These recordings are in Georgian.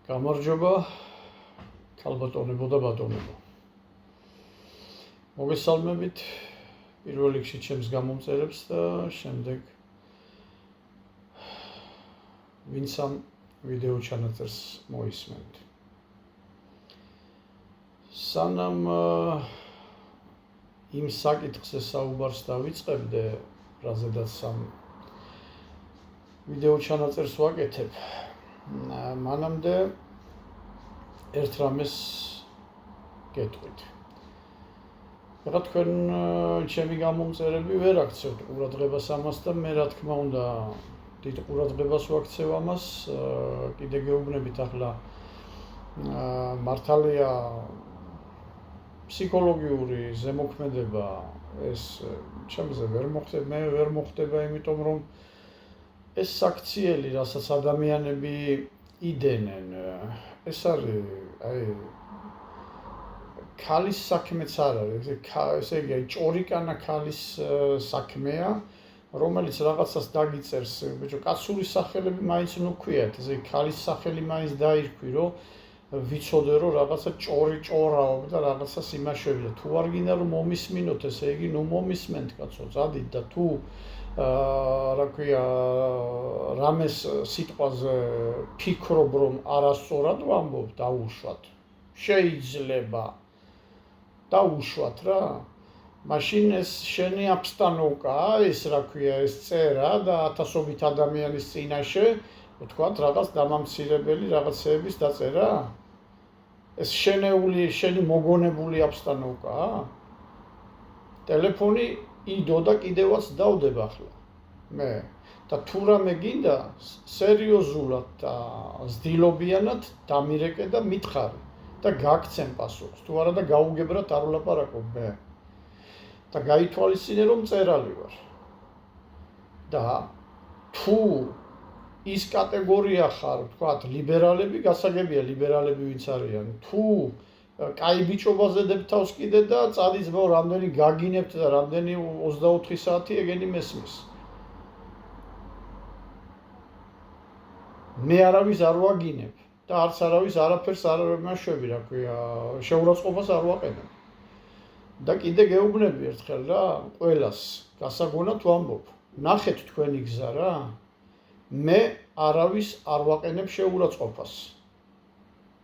გამარჯობა, ქალბატონებო და ბატონებო. მოგესალმებით პირველ რიგში ჩემს გამომწერებს და შემდეგ ვინც ამ ვიდეო ჩანაწერს მოისმენთ. სანამ იმ საკითხზე საუბარს დავიწყებდე, რაზედაც ამ ვიდეო ჩანაწერს ვაკეთებ, მანამდე ერთ რამეს გეტყვით. რა თქვენ ჩემი გამომწერები ვერ აქცევთ ყურადღებას ამას და მე რა თქმა უნდა დიდ ყურადღებას ვაქცევ ამას, კიდე გეუბნებით ახლა მართალია ფსიქოლოგიური ზემოქმედება ეს ჩემზე ვერ მოხდება, იმიტომ რომ ეს საქციელი, რასაც ადამიანები იდენენ, ეს არის ქალის საქმეც არ არის, ესე იგი ჭორიკანა ქალის საქმეა, რომელიც რაღაცას დაგიწერს, ბიჭო, კაცური სახელები მაინც ნუქვიათ, ესე იგი ქალის სახელი მაინც დაირქვი, რომ ვიცოდე რომ რაღაცა ჭორაობ და რაღაცას იმაშვები და თუ არ გინდა რომ მომისმინოთ, ესე იგი ნუ მომისმენთ კაცო, წადით და თუ რა ქვია რამეს სიტყვაზე ფიქრობ რომ არასწორად ვამბობ, დაუშვათ. შეიძლება დაუშვათ რა. მაშინ ეს შენი აბსტანოვკაა, ეს რა ქვია, ეს წერა და ათასობით ადამიანის წინაშე, ვთქვათ, რაღაც დამამცირებელი რაღაცეების დაწერა. ეს შენი მოგონებული აბსტანოვკაა. ტელეფონი იდო და კიდევაც დავდებ ახლა მე და თუ რამე გინდა სერიოზულად და ზდილობიანად დამირეკე და მითხარი და გაგცემ პასუხს, თუ არა და გაუგებრად არ ვლაპარაკობ მე და გაითვალისწინე რომ მწერალი ვარ და თუ ის კატეგორია ხარ, ვთქვათ, ლიბერალები, გასაგებია ლიბერალები ვინც არიან, თუ კაი ბიჭობაზე დებ თავს კიდე და წადი ძმაო, რამდენი გაგინებთ და რამდენი 24 საათი ეგენი მესმის. მე არავის არ ვაგინებ და არც არავის არაფერს არ მაშვები, რა ქვია, შეურაცხყოფას არ ვაყენებ. და კიდე გეუბნები ერთხელ რა, ყველას გასაგონად ვამბობ, ნახეთ თქვენი გზა რა. მე არავის არ ვაყენებ შეურაცხყოფას.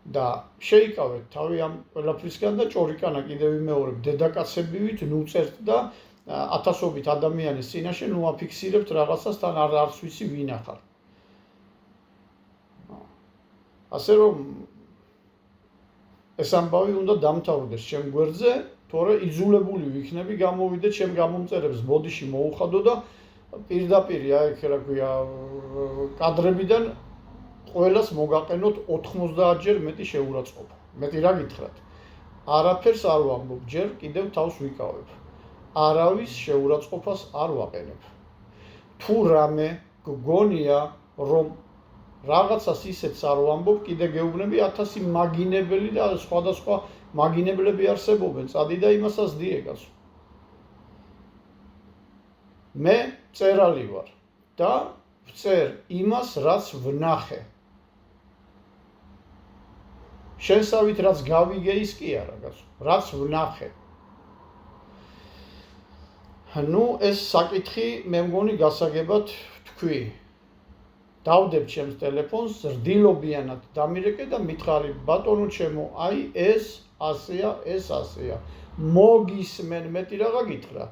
და შეიკავეთ თავი ამ ყველაფრისგან და ჭორიკანა კიდევ ვიმეორებ, დედაკაცებივით ნუ წერთ და ათასობით ადამიანის წინაშე ნუ აფიქსირებთ რაღაცას, თან არც ვიცი ვინ ახარ. ასე რომ ეს ამბავი უნდა დამთავრდეს ჩემ გვერდზე, თორე იძულებული ვიქნები გამოვიდე ჩემ გამომწერებს ბოდიში მოუხადო და პირდაპირ აქ რა ქვია კადრებიდან ყველას მოგაყენოთ 90-ჯერ მეტი შეურაცხყოფა. მეტი რა გითხრათ? არაფერს არ ვამბობ, ჯერ კიდევ თავს ვიკავებ. არავის შეურაცხყოფას არ ვაყენებ. თუ რამე გგონია რომ რაღაცას ისეთს არ ვამბობ, კიდე გეუბნები 1000 მაგინებელი და სხვადასხვა მაგინებლები არსებობენ, წადი და იმასაც დიეგას. მე წერალი ვარ და ვწერ იმას, რაც ვნახე. შენსავით რაც გავიგე ის კი არა, კაცო, რაც ვნახე. ნუ ეს საკითხი მე მგონი გასაგებად თქვი. დავდებ ჩემს ტელეფონს, ზრდილობიანად დამირეკე და მითხარი, ბატონო ჩემო, აი ეს ასეა, ეს ასეა. მოგისმენ, მეტი რაღა გითხრა.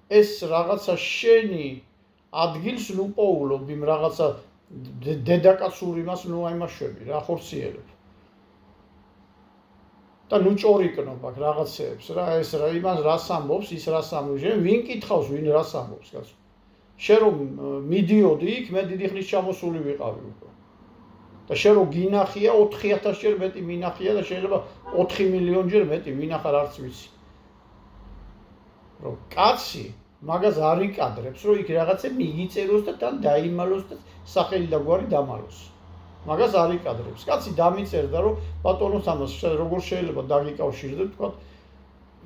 ეს რაღაცა შენი ადგილს ნუ პოულობ იმ რაღაცა დედაკაცური მას ნუ აიმაშვები რა ხორციელებ. და ნუ ჭორიკნობ აქ რაღაცეებს რა, ეს რა იმას რას ამბობს, ის რას ამბობს, ვინ კითხავს, ვინ რას ამბობს, კაცო. შენ რომ მიდიოდი იქ, მე დიდი ხნის ჩამოსული ვიყავი უკვე. და შენ რომ გინახია 4000-ჯერ მეტი მინახია და შეიძლება 4 მილიონჯერ მეტი ვინახარ არც ვიცი. რომ კაცი მაგას არ იკადრებს, რომ იქ რაღაცა მიგიწეროს და თან დაიმალოს და სახელი და გვარი დამალოს. მაგას არ იკადრებს. კაცი დამიწერდა, რომ ბატონო თამას როგორ შეიძლება დაგიკავშირდეთ, თქვა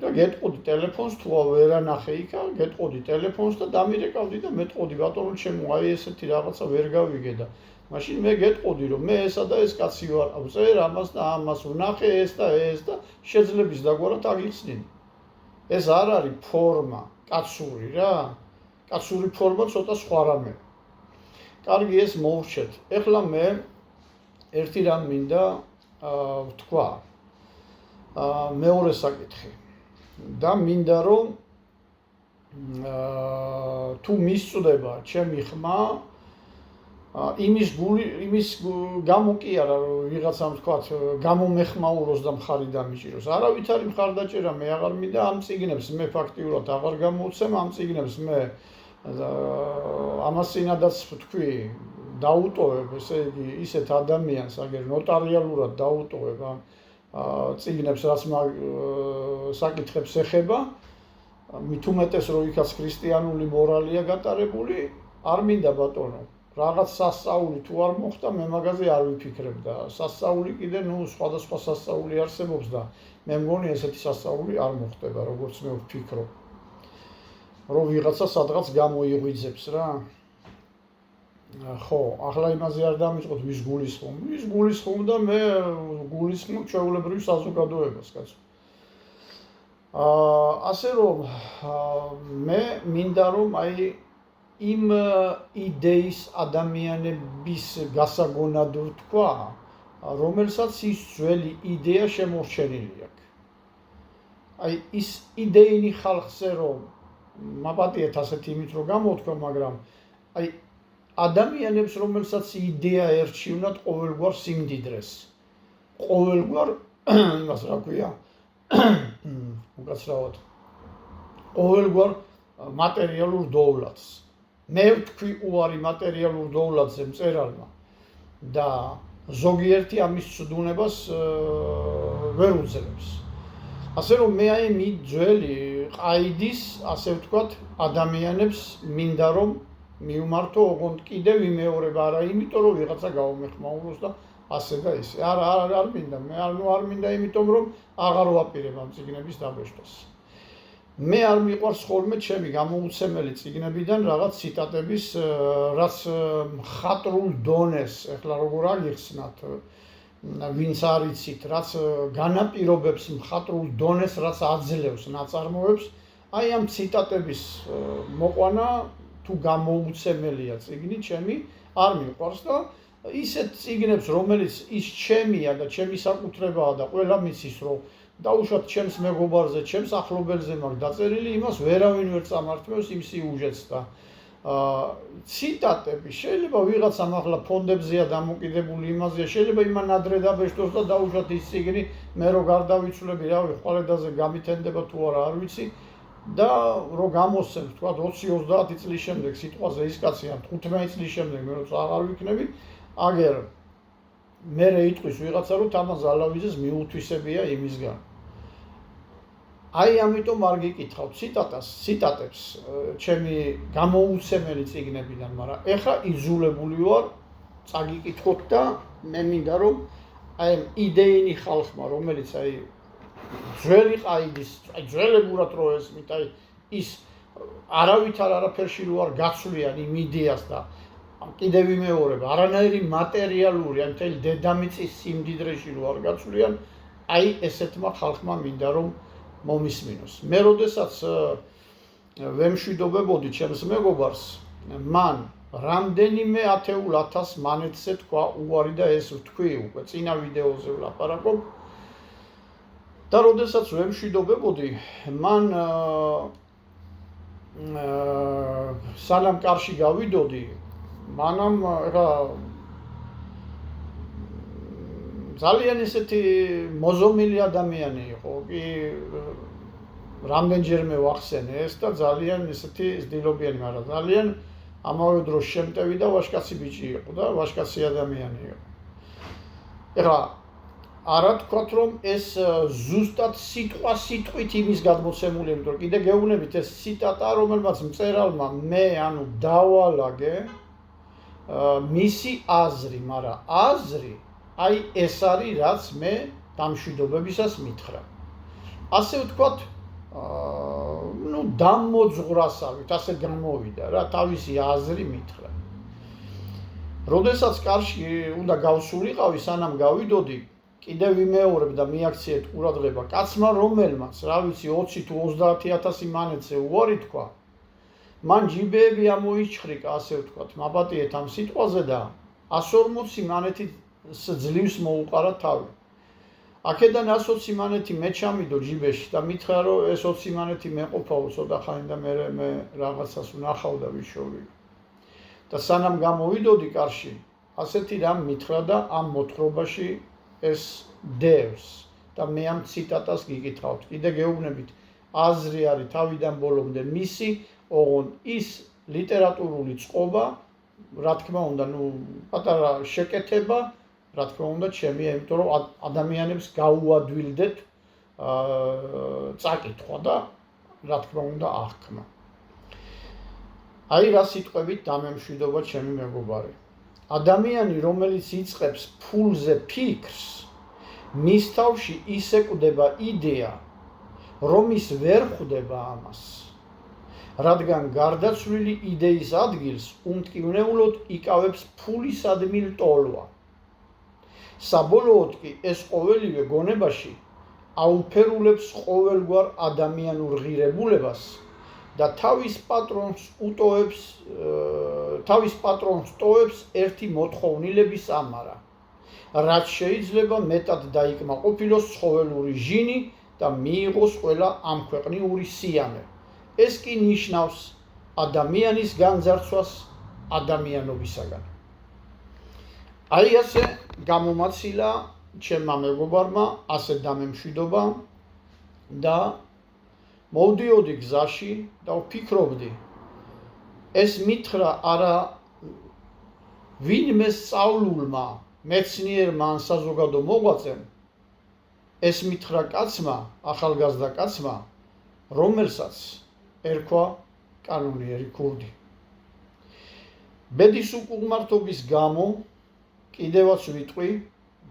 და გეტყოდი ტელეფონს თუ ვერანახე იქა, გეტყოდი ტელეფონს და დამირეკავდი და მეტყოდი ბატონო ჩემო, აი ესეთი რაღაცა ვერ გავიგე და მაშინ მე გეტყოდი რომ მე ესა და ეს კაცი ვარ, ვწერ ამას და ამას ვნახე ეს და შეძლების დაგვარად აღიხსნინე. ეს არ არის ფორმა, კაცური რა. კაცური ფორმა ცოტა სხვა რამე. კარგი, ეს მოვრჩეთ. ეხლა მე ერთი რამ მინდა ვთქვა. მეორე საკითხი. და მინდა რომ თუ მისწდება ჩემი ხმა იმის გამო კი არა რომ ვიღაცამ თქვათ გამომეხმაუროს და მხარი დამიჭიროს. არავითარი მხარდაჭერა მე აღარ მინდა ამ წიგნებს მე ფაქტიურად აღარ გამოვცემ ამ წიგნებს მე ამას წინადაც ვთქვი დაუტოვებ ესე იგი ისეთ ადამიანს აგერ ნოტარიალურად დაუტოვებ ამ წიგნებს რაც საკითხებს ეხება მით უმეტეს რომ იქაც ქრისტიანული მორალია გატარებული არ მინდა ბატონო რაღაც სასწაული თუ არ მოხდა მე მაგაზე არ ვიფიქრებ და სასწაული კიდე სხვადასხვა სასწაული არსებობს და მე მგონი ესეთი სასწაული არ მოხდება როგორც მე ვფიქრობ რომ ვიღაცა სადღაც გამოიღვიძებს რა ხო ახლა იმაზე არ დამიწყოთ ვის გულისხმობ და მე გულისხმობ ჩვეულებრივ საზოგადოებას კაცო ასე რომ მე მინდა რომ აი იმ იდეის ადამიანების გასაგონად ვთქვა, რომელსაც ის ძველი იდეა შემორჩენილი აქვს. აი ის იდეინი ხალხზე რომ მაპატიეთ ასეთი იმით რომ გამოვთქვა, მაგრამ აი ადამიანებს რომელსაც იდეა ერჩივნათ ყოველგვარ სიმდიდრეს. ყოველგვარ იმას რა ქვია? უკაცრავად. ყოველგვარ მატერიალურ დოვლათს. მე ვთქვი უარი მატერიალურ დოვლათზე მწერალმა და ზოგიერთი ამის ცდუნებას ვერ უძლებს. ასე რომ მე აი ძველი ყაიდის, ასე ვთქვათ, ადამიანებს მინდა რომ მიუმართო ოღონდ კიდევ იმეორება არა იმიტომ რომ ვიღაცა გავამეხმაუროს და ასე და ისე. არ მინდა, მე არ მინდა იმიტომ რომ აღარ ვაპირებ ამ წიგნების დაბეჭდას. მე არ მიყვარს ხოლმე ჩემი გამოუცემელი წიგნებიდან რაღაც ციტატების რაც მხატვრულ დონეს ეხლა როგორ აღიხსნათ ვინც არიცით რაც განაპირობებს მხატვრულ დონეს რაც აძლევს ნაწარმოებს აი ამ ციტატების მოყვანა თუ გამოუცემელია წიგნი ჩემი არ მიყვარს და ისეთ წიგნებს რომელიც ის ჩემია და ჩემი საკუთრებაა და ყველა მიცის რომ დაუშვათ ჩემს მეგობარზე, ჩემს ახლობელზე მაგ დაწერილი, იმას ვერავინ ვერ წამართმევს იმ სიუჟეტს და ციტატები შეიძლება ვიღაცამ ახლა ფონდებზეა დამოკიდებული იმაზეა, შეიძლება იმან ადრე დაბეჭდოს და დაუშვათ ის წიგნი, მე რო გარდავიცვლები, რავი, ხვალედაზე გამითენდება თუ არა, არ ვიცი და რო გამოსცემს, თქვა 20-30 წლის შემდეგ სიტყვაზე ის კაცი ან 15 წლის შემდეგ მე როცა აღარ ვიქნები, აგერ მე იტყვის ვიღაცა რომ თამაზ ალავიძეს მიუთვისებია იმისგან. აი ამიტომ არ გიკითხავ ციტატებს ჩემი გამოუცემელი წიგნებიდან, მაგრამ ეხლა იძულებული ვარ წაგიკითხოთ და მე მინდა რომ აი იდეინი ხალხმა, რომელიც აი ძველი ყაიდის, აი ძველებურად რო ესმით, აი ის არავითარ არაფერში რო არ გაცვლიან იმ იდეას და კიდევ ვიმეორებ, არანაირი მატერიალური, ან მთელი დედამიწის სიმდიდრეში რო არ გაცვლიან, აი ესეთმა ხალხმა მინდა რომ მომისმინოს. მე როდესაც ვემშვიდობებოდი ჩემს მეგობარს, მან რამდენიმე 10,000 მანეთზე თქვა უარი და ეს ვთქვი უკვე წინა ვიდეოზე ვლაპარაკობ. და როდესაც ვემშვიდობებოდი, მან სანამ კარში გავიდოდი, მანამ ეხა ძალიან ესეთი მოზომილი ადამიანი იყო, კი რამდენჯერმე ვახსენე ეს და ძალიან ესეთი ზდილობიანი, მაგრამ ძალიან ამავე დროს შემტევი და ვაჟკაცი ბიჭი იყო და ვაჟკაცი ადამიანი იყო. ეხლა არა თქვათ რომ ეს ზუსტად სიტყვით იმის გადმოცემული, იმიტომ რომ კიდე გეუბნებით ეს ციტატა რომელმაც მწერალმა მე ანუ დავალაგე მისი აზრი, მაგრამ აზრი აი ეს არის რაც მე დამშვიდობებისას მითხრა. ასე ვთქვათ, დამოძღვრასავით, ასე გამოვიდა რა, თავისი აზრი მითხრა. როდესაც კარში უნდა გავსულიყავი, სანამ გავიდოდი, კიდევ ვიმეორებ და მიაქციეთ ყურადღება, კაცმა რომელმაც, რა ვიცი, 20 თუ 30,000 მანეთზე უარი თქვა, მან ჯიბეები ამოიჩხრიკა, ასე ვთქვათ, მაპატიეთ ამ სიტყვაზე და 140 მანეთით ძლივს მოუყარა თავი. აქედან 120 მანეთი მე ჩამიდო ჯიბეში და მითხრა, რომ ეს 20 მანეთი მეყოფაო ცოტა ხანი და მე რაღაცას ვნახავ და ვიშოვი. და სანამ გამოვიდოდი კარში, ასეთი რამ მითხრა და ამ მოთხრობაში ეს დევს და მე ამ ციტატას გიკითხავთ. კიდე გეუბნებით, აზრი არის თავიდან ბოლომდე მისი, ოღონ ის ლიტერატურული წყობა, რა თქმა უნდა, პატარა შეკეთება, რა თქმა უნდა, ჩემია, იმიტომ რომ ადამიანებს გაუადვილდეთ წაკითხვა და რა თქმა უნდა აღქმა. აი რა სიტყვებით დამემშვიდობა ჩემი მეგობარი. ადამიანი, რომელიც იწყებს ფულზე ფიქრს, მის თავში ისე კვდება იდეა, რომ ის ვერ ხვდება ამას. რადგან გარდაცვლილი იდეის ადგილს უმტკივნეულოდ იკავებს ფულისადმი ლტოლვა. საბოლოოდ კი ეს ყოველივე გონებაში აუფერულებს ყოველგვარ ადამიანურ ღირებულებას და თავის პატრონს ტოვებს ერთი მოთხოვნილების ამარა, რაც შეიძლება მეტად დაიკმაყოფილოს ცხოველური ჟინი და მიიღოს ყველა ამქვეყნიური სიამე. ეს კი ნიშნავს ადამიანის განძარცვას ადამიანობისაგან. აი ასე გამომაცილა ჩემმა მეგობარმა, ასე დამემშვიდობა და მოვდიოდი გზაში და ვფიქრობდი, ეს მითხრა არა ვინმე სწავლულმა, მეცნიერმა ან საზოგადო მოღვაწემ, ეს მითხრა კაცმა, ახალგაზრდა კაცმა, რომელსაც ერქვა კანონიერი ქურდი. ბედის უკუღმართობის გამო კიდევაც ვიტყვი,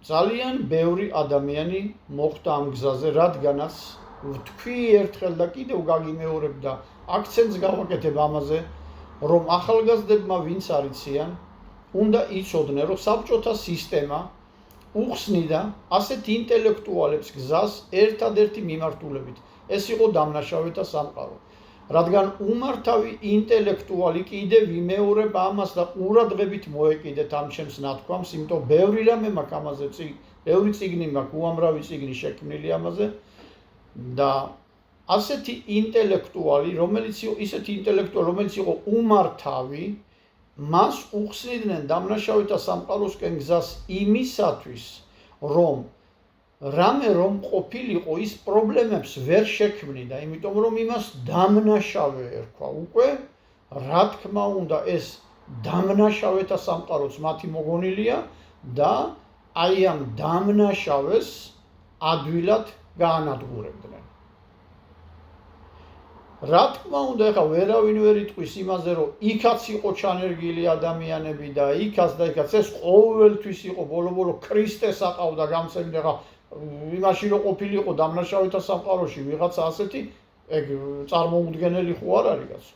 ძალიან ბევრი ადამიანი მოხვდა ამ გზაზე, რადგანაც ვთქვი ერთხელ და კიდევ გაგიმეორებ და აქცენტს გავაკეთებ ამაზე, რომ ახალგაზრდებმა ვინც არიციან, უნდა იცოდნენ, რომ საბჭოთა სისტემა უხსნიდა ასეთ ინტელექტუალებს გზას ერთადერთი მიმართულებით. ეს იყო დამნაშავეთა სამყარო. რადგან უმართავი ინტელექტუალი კიდევ ვიმეორებ ამას და ყურადღებით მოეკიდეთ ამ ჩემს ნათქვამს, იმიტომ ბევრი რამე მაქვს ამაზე, ბევრი წიგნი მაქვს, უამრავი წიგნი შექმნილი ამაზე და ასეთი ინტელექტუალი, რომელიც იყო უმართავი, მას უხსნიდნენ დამნაშავეთა სამყაროსკენ გზას იმისათვის, რომ რამე რომ ყოფილიყო, ის პრობლემებს ვერ შექმნიდა, იმიტომ რომ იმას დამნაშავე ერქვა უკვე, რა თქმა უნდა, ეს დამნაშავეთა სამყაროც მათი მოგონილია და აი ამ დამნაშავეს ადვილად გაანადგურებდნენ. რა თქმა უნდა, ეხლა ვერავინ ვერ იტყვის იმაზე, რომ იქაც იყო ჩანერგილი ადამიანები და იქაც და იქაც, ეს ყოველთვის იყო, ბოლო-ბოლო ქრისტეს აყავდა გამცემი და იმაში რომ ყოფილიყო დამნაშავეთა სამყაროში ვიღაცა ასეთი, ეგ წარმოუდგენელი ხო არ არის კაცო.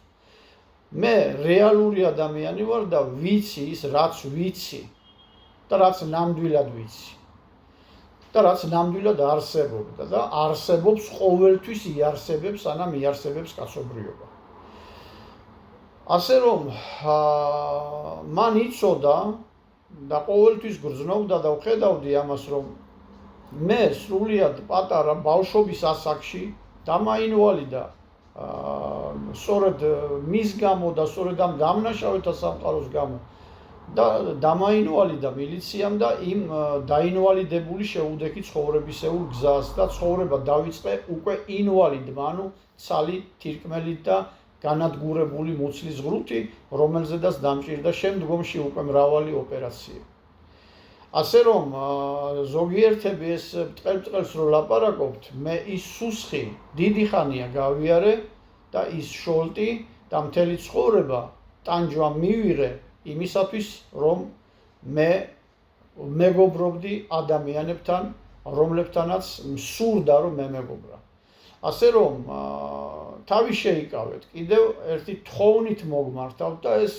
მე რეალური ადამიანი ვარ და ვიცი ის, რაც ვიცი და რაც ნამდვილად ვიცი და რაც ნამდვილად არსებობდა და არსებობს, ყოველთვის იარსებებს, სანამ იარსებებს კაცობრიობა. ასე რომ მან იცოდა და ყოველთვის გრძნობდა და ვხედავდი ამას, რომ მე სრულიად პატარა ბავშვობის ასაკში დამაინვალიდა სწორედ მის გამო და სწორედ ამ დამნაშავეთა სამყაროს გამო და დამაინვალიდა მილიციამ და იმ დაინვალიდებული შეუდექი ცხოვრებისეულ გზას და ცხოვრება დავიწყე უკვე ინვალიდმა, ანუ ცალი თირკმელით და განადგურებული მუცლის ღრუთი, რომელზედაც დამჭირდა შემდგომში უკვე მრავალი ოპერაცია. ასე რომ ზოგიერთები ეს ბრტყელ-ბრტყელს რო ლაპარაკობთ, მე ის სუსხი დიდი ხანია გავიარე და ის შოლტი და მთელი ცხოვრება ტანჯვა მივიღე იმისათვის, რომ მე მეგობრობდი ადამიანებთან, რომლებთანაც მსურდა რომ მე მეგობრა. ასე რომ თავი შეიკავეთ, კიდევ ერთი თხოვნით მოგმართავთ და ეს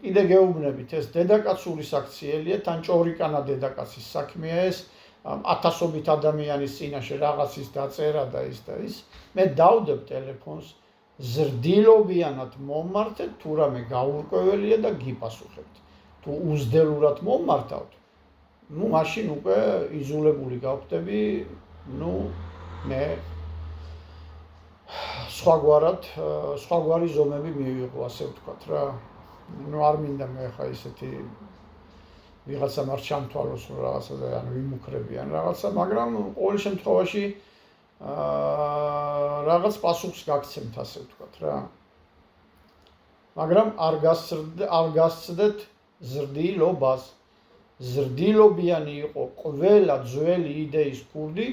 კიდე გეუბნებით, ეს დედაკაცური საქციელია, თან ჭორიკანა დედაკაცის საქმეა ეს, ათასობით ადამიანის წინაშე რაღაცის დაწერა და ის. მე დავდებ ტელეფონს, ზრდილობიანად მომმართეთ, თუ რამე გაურკვეველია და გიპასუხებთ. თუ უზდელურად მომმართავთ, მაშინ უკვე იზოლებული გავხდები, მე სხვაგვარი ზომები მივიღო, ასე ვთქვათ რა. არ მინდა მე ხა ისეთი ვიღაცამ არ ჩამთვალოს რაღაცა და ვიმუქრებიან რაღაცა, მაგრამ ყოველ შემთხვევაში რაღაც პასუხს გაგცემთ, ასე ვთქვათ რა. მაგრამ არ გასცდეთ ზრდილობას. ზრდილობიანი იყო ყველა ძველი იდეის ქურდი,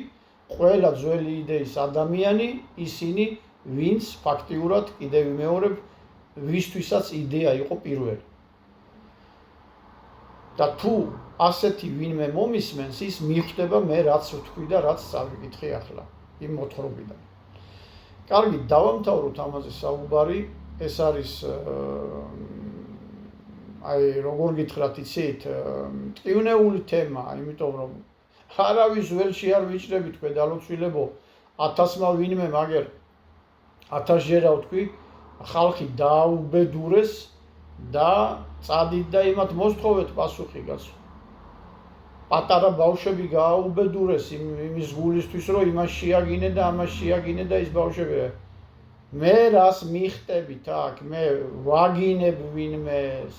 ყველა ძველი იდეის ადამიანი, ისინი, ვინც ფაქტიურად კიდევ ვიმეორებ, ვისთვისაც იდეა იყო პირველი. და თუ ასეთი ვინმე მომისმენს, ის მიხვდება მე რაც ვთქვი და რაც წავიკითხე ახლა იმ მოთხრობიდან. კარგი, დავამთავროთ ამაზე საუბარი. ეს არის როგორ გითხრათ, იცით, ტკივნეული თემა, იმიტომ რომ არავის ველში არ ვიჭრებით ქვედალოცვილებო, 1000-მა ვინმე, მაგერ 1000-ჯერა ვთქვი, ხალხი დააუბედურეს და წადით და იმათ მოსთხოვეთ პასუხი გასულ. პატარა ბავშვები გააუბედურეს იმის გულისთვის, რომ იმას შეაგინე და ამას შეაგინე და ის ბავშვები. მე რას მიხტებით აქ, მე ვაგინებ ვინმეს,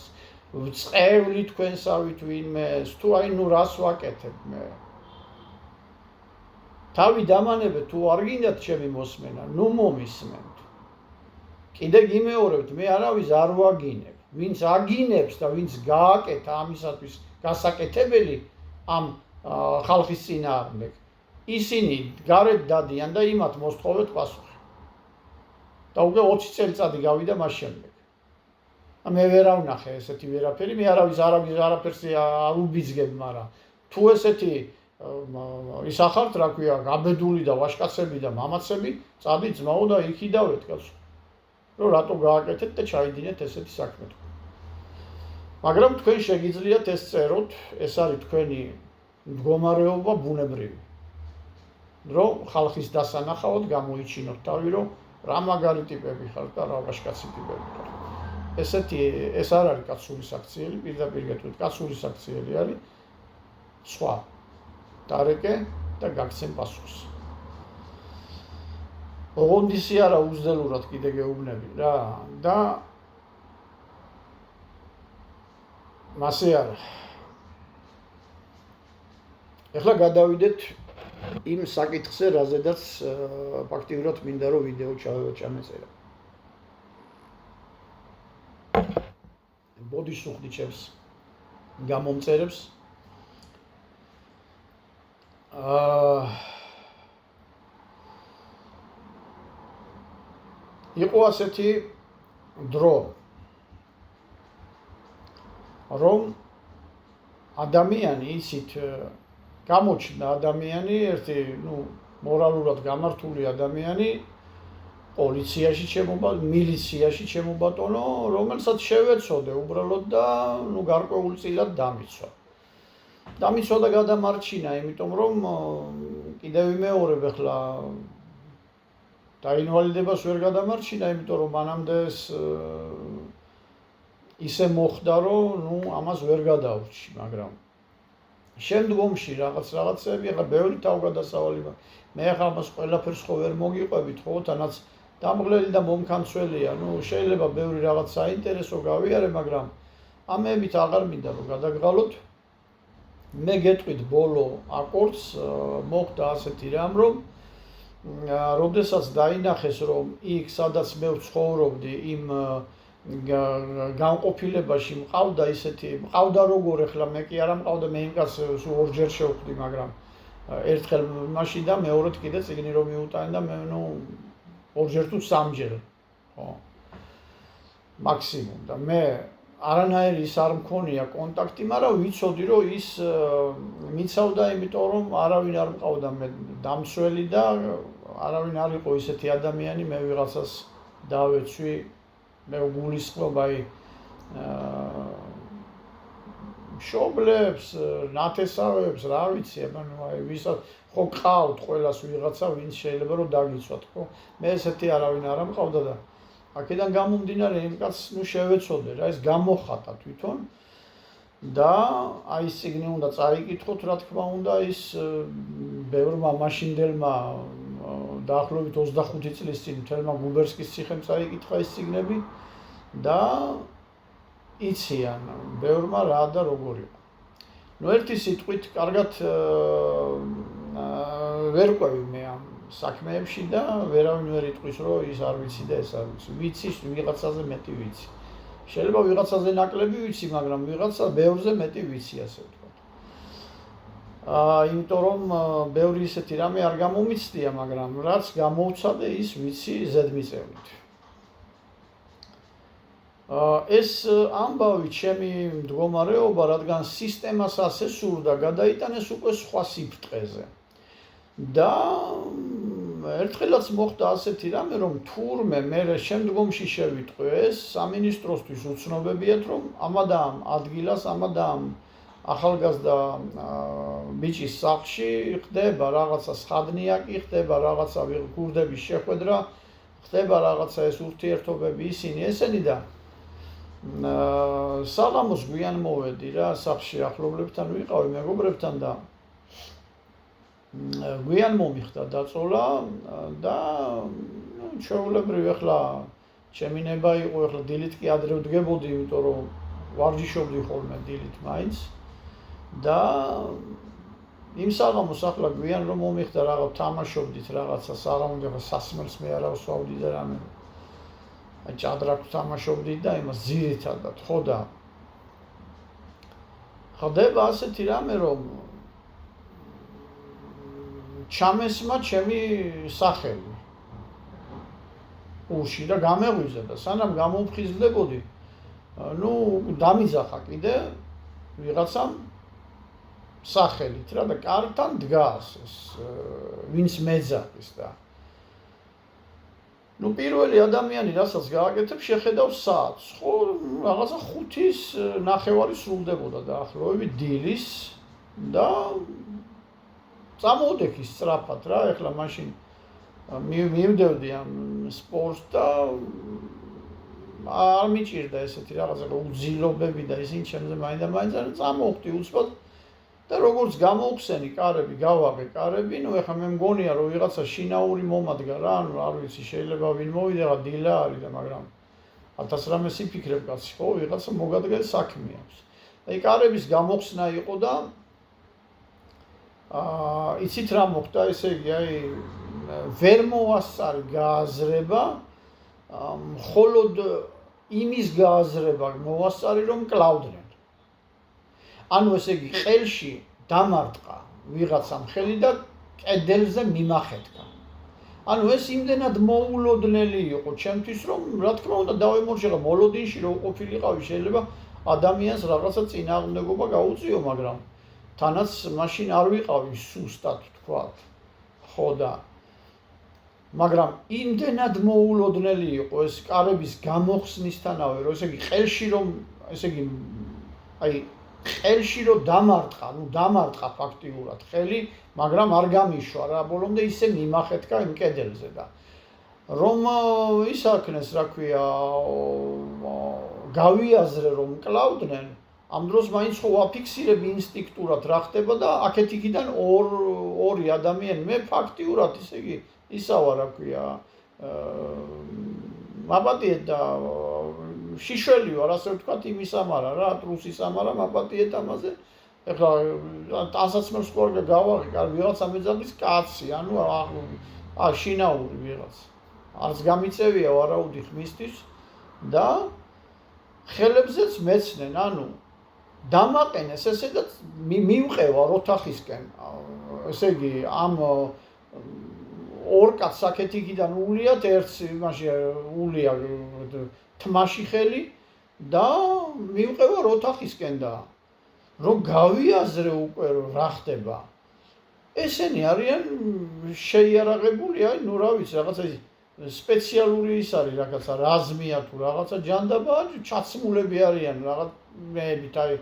ვწყევლი თქვენსავით ვინმეს, თუ რას ვაკეთებ მე. თავი დამანებეთ, თუ არ გინდათ ჩემი მოსმენა, მომისმენთ. კიდე გიმეორებთ, მე არავის არ ვაგინებ. ვინც აგინებს და ვინც გააკეთა ამისათვის გასაკეთებელი ამ ხალხის წინააღმდეგ, ისინი გარეთ დადიან და იმათ მოსთხოვეთ პასუხი. და უკვე 20 წელიწადი გავიდა მას შემდეგ. მე ვერავ ნახე ესეთი ვერაფერი, მე არაფერს არ უბიძგებ, მაგრამ თუ ესეთი ის ახართ, რა ქვია, გაბედული და ვაშკაცები და მამაცები, წადი ძმაო და იქიდავეთ კაცო. რომ რატო გააკეთეთ და ჩაიდინეთ ესეთი საქმე. მაგრამ თქვენ შეგიძლიათ ეს წეროთ, ეს არის თქვენი მდგომარეობა ბუნებრივი. რომ ხალხის დასანახავად გამოიჩინოთ თავი, რომ რა მაგარი ტიპები ხართ და რა ვაშკაცი ტიპები ხართ. ეს არ არის კაცური საქციელი, პირდაპირ გეტყვით, კაცური საქციელი არის სხვა. დარეკე და გაგცემ პასუხს. ოღონდ ისე არა უზდელურად კიდე გეუბნები რა და მასე არა. ეხლა გადავიდეთ იმ საკითხზე, რაზედაც ფაქტიურად მინდა რომ ვიდეო ჩამეწერა. ბოდიშ სუხდიჩებს გამომწერებს იყო ასეთი დრო, რომ ადამიანი იცით გამოჩნდა ადამიანი, ერთი მორალურად გამართული ადამიანი პოლიციაში მილიციაში ჩემობატონო, რომელსაც შევეცოდე უბრალოდ და გარკვეულწილად დამიცვა. დამიცვა და გადამარჩინა, იმიტომ რომ კიდევ ვიმეორებ ახლა დაინვალიდებას ვერ გადამარჩინა, იმიტომ რომ მანამდე ისე მოხდა, რომ ამას ვერ გადავრჩი, მაგრამ შემდგომში რაღაცები, ახლა ბევრი თავგადასავალი, მე ახლა ამას ყველაფერს ხო ვერ მოგიყვებით, ხო, თანაც დამღლელი და მომქანცველია, შეიძლება ბევრი რაღაც საინტერესო გავიარე, მაგრამ ამებით აღარ მინდა რომ გადაგღალოთ. მე გეტყვით ბოლო აკორდს, მოხდა ასეთი რამ, რომ როდესაც დაინახეს, რომ იქ სადაც მე ვცხოვრობდი, იმ განყოფილებაში მყავდა როგორ, ახლა მე კი არა მყავდა, მე იმ კაცს ორჯერ შევხვდი, მაგრამ ერთხელ მაშინ და მეორედ კიდე წიგნი რომ მიუტანე და მე ორჯერ თუ სამჯერ, ხო, მაქსიმუმ. და მე არანაირი ის არ მქონია კონტაქტი, მაგრამ ვიცოდი რომ ის მიცავდა, იმიტომ რომ არავინ არ მყავდა მე დამცველი და არავინ არ იყო ისეთი ადამიანი, მე ვიღაცას დავეცვი, მე გულისხმობ აი მშობლებს, ნათესავებს, რა ვიცი, ანუ აი ვისაც ხო ყავთ ყველას ვიღაცა, ვინც შეიძლება რომ დაგიცვათ, ხო? მე ესეთი არავინ არ მყავდა და აქედან გამომდინარე იმ კაცს ნუ შევეცოდე რა, ეს გამოხატა თვითონ და აი ეს წიგნი უნდა წაიკითხოთ, რა თქმა უნდა, ის ბევრმა მაშინდელმა დაახლოებით 25 წლის წინ მთელმა გუბერსკის ციხემ წაიკითხა ეს წიგნები და იციან ბევრმა რა და როგორია. ნუ ერთი სიტყვით კარგად ვერ ყვევი მე ამ საქმეებში და ვერავინ ვერ იტყვის რომ ის არ ვიცი და ეს არ ვიცი. ვიცი ვიღაცაზე მეტი ვიცი. შეიძლება ვიღაცაზე ნაკლები ვიცი, მაგრამ ვიღაცა ბევრზე მეტი ვიცი, ასე ვთქვათ. იმიტომ რომ ბევრი ისეთი რამე არ გამომიცდია, მაგრამ რაც გამოვცადე ის ვიცი ზედმიწევნით. ეს ამბავი ჩემი მდგომარეობა, რადგან სისტემას ასე სურდა, გადაიტანეს უკვე სხვა სიფრთხეზე. და ერთხელაც მოხდა ასეთი რამე, რომ თურმე მე შემდგომში შევიტყვე ეს სამინისტროსთვის უცნობებიათ, რომ ამა და ამ ადგილას, ამა და ამ ახალგაზრდა ბიჭის სახლში ხდება რაღაცა სხადნიაკი, ხდება რაღაცა გურდების შეხვედრა, ხდება რაღაცა ეს ურთიერთობები ისინი ესენი და საღამოს გვიან მოვედი რა, სახლში ახლობლებთან ვიყავი მეგობრებთან და გვიან მომიხდა დაწოლა და ჩვეულებრივ ახლა ჩემი ნება იყო, ახლა დილით კი ადრე ვდგებოდი, იმიტომ რომ ვარჯიშობდი ხოლმე დილით მაინც და იმ საღამოს ახლა გვიან რომ მომიხდა რაღაც თამაშობდით რაღაცა საღამოს ახლა სასმელს მე არა ვსვავდი და რამე აი ჭადრაკს თამაშობდით და იმას ძირითადად ხო და ხდება ასეთი რამე რომ ჩამესმა ჩემი სახელი ურში და გამეღვიძა და სანამ გამოვხიზლებოდი, ნუ დამიძახა კიდე ვიღაცამ სახელით რა და კართან დგას ეს ვინც მეძახის და ნუ პირველი ადამიანი რასაც გააკეთებ შეხედავს საათს, ხო რაღაცა 5:09 სრულდებოდა დაახლოებით დილის და წამოვდექი სწრაფად რა, ეხლა მაშინ მივდევდი ამ სპორტს და არ მიჭირდა ესეთი რაღაცა უძილობები და ისინი ჩემზე მაინდა წამოვხდი უცბად და როგორც გამოვხსენი კარები, გავაღე კარები, ნუ ეხლა მე მგონია რომ ვიღაცა შინაური მომადგა რა, ანუ არ ვიცი, შეიძლება ვინ მოვიდა, დილა არის და მაგრამ 1000 რამეს იფიქრებ კაცი, ხო, ვიღაცა მოგადგეს საქმე აქვს. აი კარების გამოვხსნა იყო და იცით რა მოხდა, ესე იგი, აი ვერ მოასწარი გააზრება, მხოლოდ იმის გააზრება მოასწარი, რომ კლავდნენ. ანუ ესე იგი, ხელში დამარტყა ვიღაცამ ხელი და კედელზე მიმახეთქა. ანუ ეს იმდენად მოულოდნელი იყო ჩემთვის, რომ რა თქმა უნდა დავემორჩილე მოლოდინში რო ყოფილიყავი, შეიძლება ადამიანს რაღაცა წინააღმდეგობა გაუწიო, მაგრამ თანაც მაშინ არ ვიყავი სუსტად თქვათ. ხო და მაგრამ იმდენად მოულოდნელი იყო ეს კარების გამოხსნისთანავე, რომ ესე იგი ხელში რომ ესე იგი აი ხელში რომ დამარტყა, ნუ დამარტყა ფაქტიურად ხელი, მაგრამ არ გამიშვა რა, ბოლომდე ისე მიმახეთქა იმ კედელზე და რომ ისაქნეს, რა ქვია, გავიაზრე რომ კლავდნენ, ამ დროს მაინც ხო ვაფიქსირებ ინსტინქტურად რა ხდება და აქეთ-იქიდან ორი ადამიანი, მე ფაქტიურად ისე იგი ისავა, რა ქვია, მაპატიეთ და შიშველი ვარ, ასე ვთქვათ, იმის ამარა რა, ტრუსის ამარა, მაპატიეთ ამაზე. ეხლა ტანსაცმელს ყურე გავაღე, ვიღაცა მეძახის კაცი, ანუ შინაური ვიღაც. არც გამიწევია ვარაუდი ხმისთვის და ხელებზეც მეცნენ, ანუ დამაყენეს ესე და მივყევა ოთახისკენ. ესე იგი, ამ ორ კაცს აქეთ-იქიდან უვლიათ, ერთს იმაში უვლია თმაში ხელი და მივყევარ ოთახისკენ და რომ გავიაზრე უკვე რა ხდება. ესენი არიან შეიარაღებული, ნუ რა ვიცი, რაღაცა სპეციალური ის არის, რაღაცა რაზმია თუ რაღაცა ჯანდაბა, ჩაცმულები არიან რაღაც მეებით აი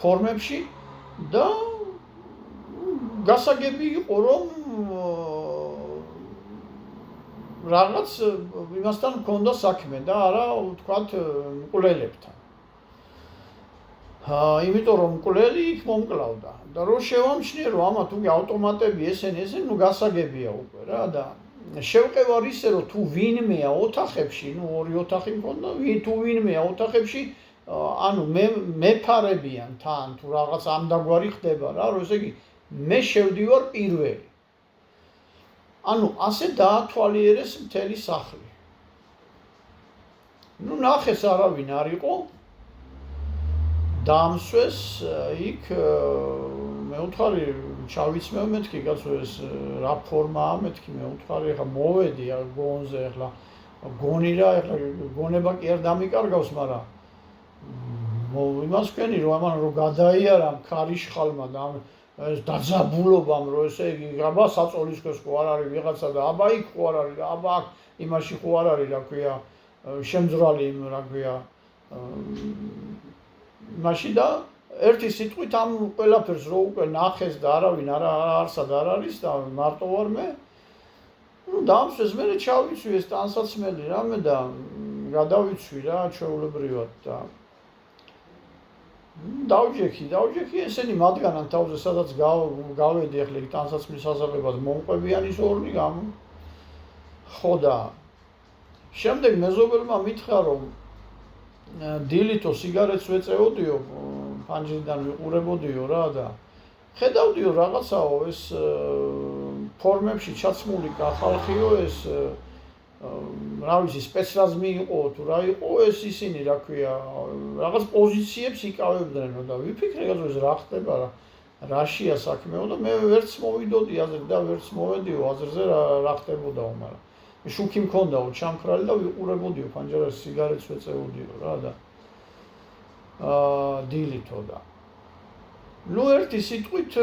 ფორმებში და გასაგები იყო რომ რაღაც იმასთან მქონდა საქმე და არა ვთქვათ მკვლელებთან. იმიტომ რომ მკვლელი იქ მომკლავდა და რო შევამჩნიე რომ ამათ უკვე ავტომატები ესენი ნუ გასაგებია უკვე რა და შევყევარ ისე რომ თუ ვინმეა ოთახებში, ნუ ორი ოთახი მქონდა, თუ ვინმეა ოთახებში, ანუ მეფარებიან თან თუ რაღაც ამდაგვარი ხდება რა, რომ ესე იგი მე შევდივარ პირველი. ანუ ასე დაათვალიერეს მთელი სახლი. ნუ ნახეს არავინ არ იყო. დამსვეს იქ მე ვთქვი ჩავიცმევ მეთქი კაცო ეს რა ფორმაა მეთქი მე ვთქვი ახლა მოვედი გონზე ახლა გონი რა ახლა გონება კი არ დამიკარგავს მაგრამ იმას ვქენი რომ ამან რომ გადაიარამ ქარიშხალმა და ეს დაძაბულობამ რომ ესე იგი აბა საწოლის ქვეშ ხო არ არის ვიღაცა და აბა იქ ხო არ არის აბა აქ იმაში ხო არ არის რა ქვია შემძრალი რა ქვია მაშინ და ერთი სიტყვით ამ ყველაფერს რო უკვე ნახეს და არავინ არსად არ არის და მარტო ვარ მე ნუ დამსვეს მე ჩავიცვი ეს ტანსაცმელი რამე და გადავიცვი რა ჩვეულებრივად და დავჯექი ესენი მათგანან თავზე სადაც გავედი ახლა იქ ტანსაცმლის საზაღებად მომყვებიან ის ორნი გამო ხო და შემდეგ მეზობელმა მითხრა რომ დილითო სიგარეტს ვეწეოდიო ფანჯრიდან ვიყურებოდიო რა და ხედავდიო რაღაცაო ეს ფორმებში ჩაცმული ხალხიო ეს რა ვიცი სპეცრაზმი იყო თუ რა იყო ეს ისინი რა ქვია რაღაც პოზიციებს იკავებდნენ და ვიფიქრე გაზო ეს რა ხდება რაშია საქმეო და მე ვერც მოვიდოდი აზრზე და ვერც მოვედიო აზრზე რა ხდებოდაო მაგრამ შუქი მქონდაო ჩამქრალი და ვიყურებოდიო ფანჯრაში სიგარეტს ვეწეოდიო რა და დილითო და ნუ ერთი სიტყვით